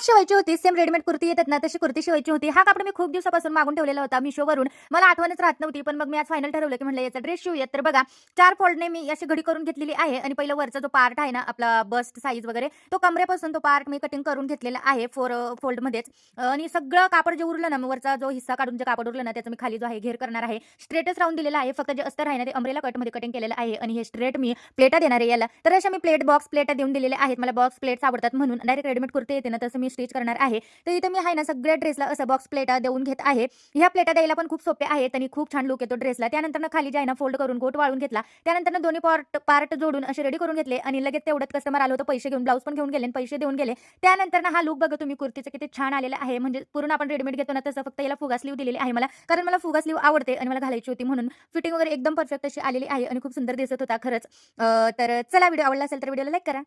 शिवायची होती. Same readymade kurti येतात ना, तशी कुर्ती शिवायची होती. हा कापड मी खूप दिवसापासून मागून ठेवलेला होता Meeshoवरून. मला आठवणच राहत नव्हती. पण मग मी आज फायनल ठरवलं, की म्हटलं याचा ड्रेस शिवूयात. तर बघा 4 फोल्डने मी अशी घडी करून घेतलेली आहे आणि पहिलं वरचा जो पार्ट आहे ना, आपला बस्ट साइज वगैरे, तो कमरेपासून तो पार्ट मी कटिंग करून घेतलेला आहे 4 फोल्डमध्येच. आणि सगळं कापड जे उरलं ना, मग वरचा जो हिस्सा काढून जे कापड उरलं ना, त्याचं मी खाली जो आहे घेर करणार आहे. स्ट्रेटच राहून दिलेला आहे. फक्त जे अस्तर आहे ना, ते अम्ब्रेला कटमध्ये कटिंग केलेलं आहे आणि हे स्ट्रेट मी प्लेटा देणार आहे याला. तर अशा मी बॉक्स प्लेटा देऊन दिलेल्या आहेत. मला बॉक्स प्लेट्स आवडतात म्हणून डायरेक्ट रेडीमेड कुर्ती येते ना, तसं मी स्टिच करणार आहे. तर इथे मी आहे ना, सगळ्या ड्रेसला असं बॉक्स प्लेटा देऊन घेत आहे. ह्या प्लेटा द्यायला पण खूप सोप्या आहेत आणि खूप छान लूक येतो ड्रेसला. त्यानंतर खाली जे आहे ना, फोल्ड करून गोट वाळून घेतला. त्यानंतर दोन्ही पार्ट जोडून असे रेडी करून घेतले आणि लगेच तेवढ्यात कस्टमर आलं होतं पैसे घेऊन, ब्लाउज पण घेऊन गेले आणि पैसे देऊन गेले. त्यानंतर हा लूक बघा तुम्ही कुर्तीचा किती छान आलेला आहे. म्हणजे पूर्ण आपण रेडीमेड घेतो ना, तसं फक्त याला फुगा स्लीव दिलेली आहे मला. कारण मला फुगा स्लीव आवडते आणि मला घालायची होती म्हणून. फिटिंग वगैरे एकदम परफेक्ट अशी आलेली आहे आणि खूप सुंदर दिसत होता खरंच. तर चला, व्हिडिओ आवडला असेल तर व्हिडिओला लाईक करा.